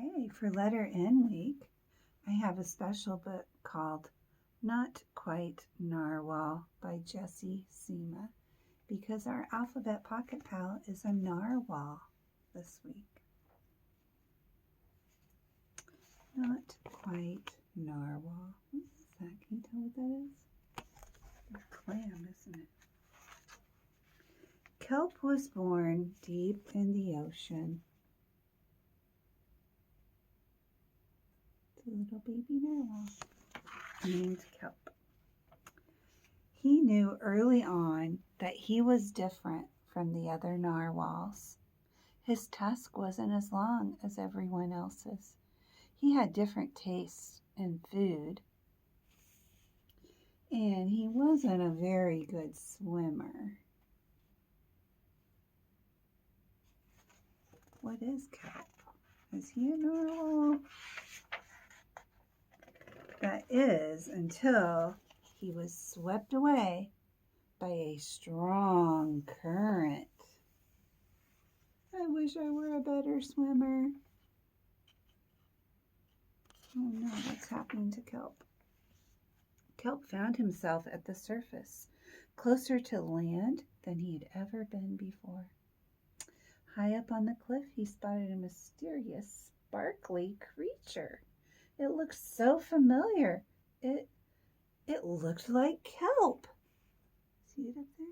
Okay, for letter N week, I have a special book called Not Quite Narwhal by Jessie Seema because our alphabet pocket pal is a narwhal this week. Not quite narwhal. What is that? Can you tell what that is? A clam, isn't it? Kelp was born deep in the ocean. It's a little baby narwhal named Kelp. He knew early on that he was different from the other narwhals. His tusk wasn't as long as everyone else's. He had different tastes in food, and he wasn't a very good swimmer. What is Kelp? Is he a narwhal? That is until he was swept away by a strong current. I wish I were a better swimmer. Oh no, what's happening to Kelp? Kelp found himself at the surface, closer to land than he'd ever been before. High up on the cliff, he spotted a mysterious, sparkly creature. It looked so familiar. It looked like Kelp. See it up there?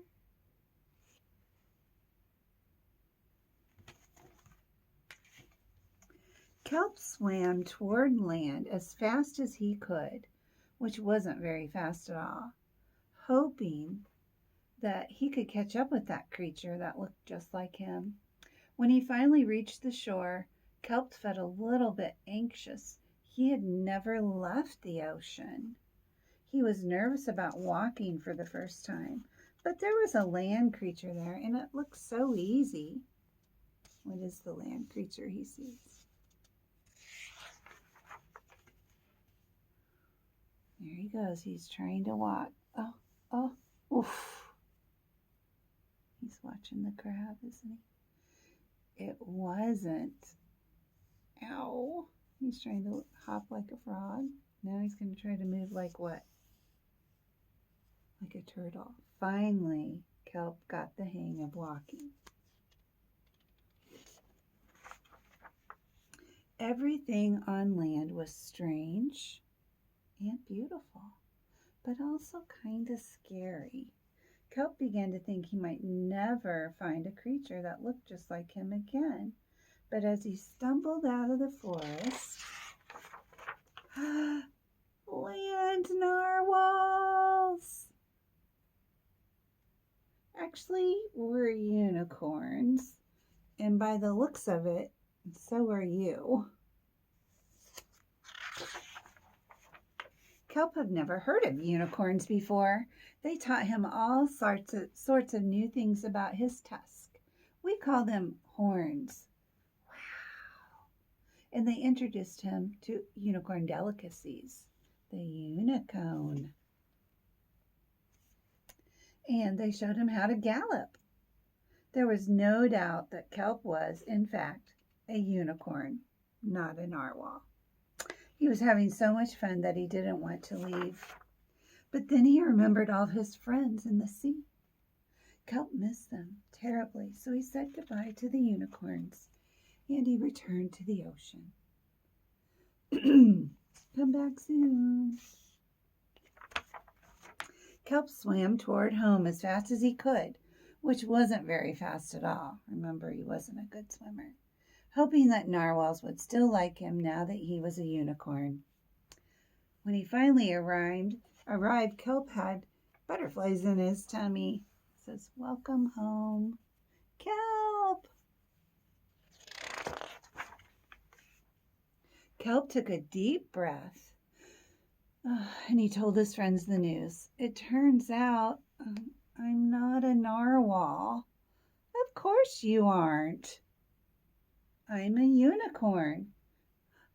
Kelp swam toward land as fast as he could, which wasn't very fast at all, hoping that he could catch up with that creature that looked just like him. When he finally reached the shore, Kelp felt a little bit anxious. He had never left the ocean. He was nervous about walking for the first time, but there was a land creature there, and it looked so easy. What is the land creature he sees? There he goes. He's trying to walk. Oh, oof. He's watching the crab, isn't he? It wasn't. Ow. He's trying to hop like a frog. Now he's going to try to move like what? Like a turtle. Finally, Kelp got the hang of walking. Everything on land was strange and beautiful, but also kind of scary. Kelp began to think he might never find a creature that looked just like him again. But as he stumbled out of the forest, land narwhals actually were unicorns. And by the looks of it, so are you. Kelp had never heard of unicorns before. They taught him all sorts of new things about his tusk. We call them horns. Wow. And they introduced him to unicorn delicacies, the unicone. And they showed him how to gallop. There was no doubt that Kelp was, in fact, a unicorn, not a narwhal. He was having so much fun that he didn't want to leave. But then he remembered all his friends in the sea. Kelp missed them terribly, so he said goodbye to the unicorns, and he returned to the ocean. Come back soon. Kelp swam toward home as fast as he could, which wasn't very fast at all. Remember, he wasn't a good swimmer. Hoping that narwhals would still like him now that he was a unicorn. When he finally arrived, Kelp had butterflies in his tummy. It says, "Welcome home, Kelp." Kelp took a deep breath, and he told his friends the news. It turns out I'm not a narwhal. Of course you aren't. I'm a unicorn.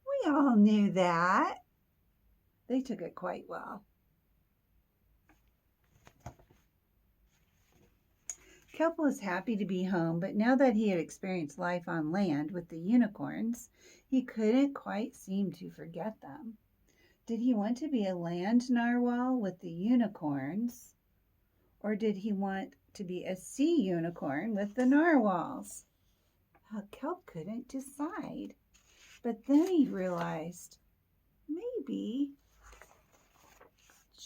We all knew that. They took it quite well. Kelp was happy to be home, but now that he had experienced life on land with the unicorns, he couldn't quite seem to forget them. Did he want to be a land narwhal with the unicorns, or did he want to be a sea unicorn with the narwhals? Kelp couldn't decide. But then he realized maybe,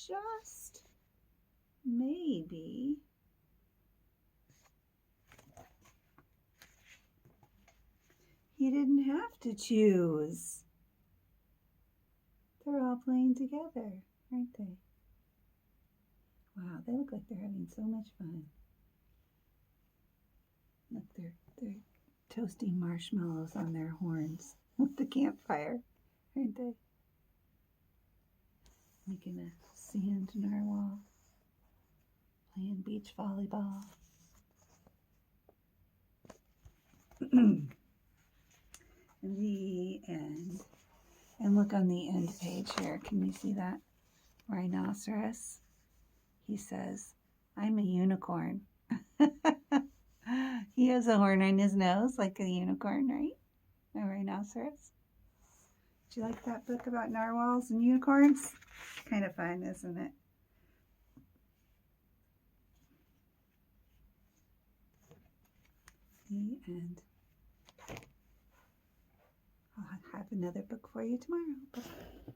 just maybe, he didn't have to choose. They're all playing together, aren't they? Wow, they look like they're having so much fun. Look, they're toasting marshmallows on their horns with the campfire, aren't they? Making a sand narwhal, playing beach volleyball. The end. And look on the end page here. Can you see that? Rhinoceros. He says, I'm a unicorn. He has a horn on his nose like a unicorn, right? A rhinoceros. Do you like that book about narwhals and unicorns? Kind of fun, isn't it? The end. I'll have another book for you tomorrow. Bye-bye.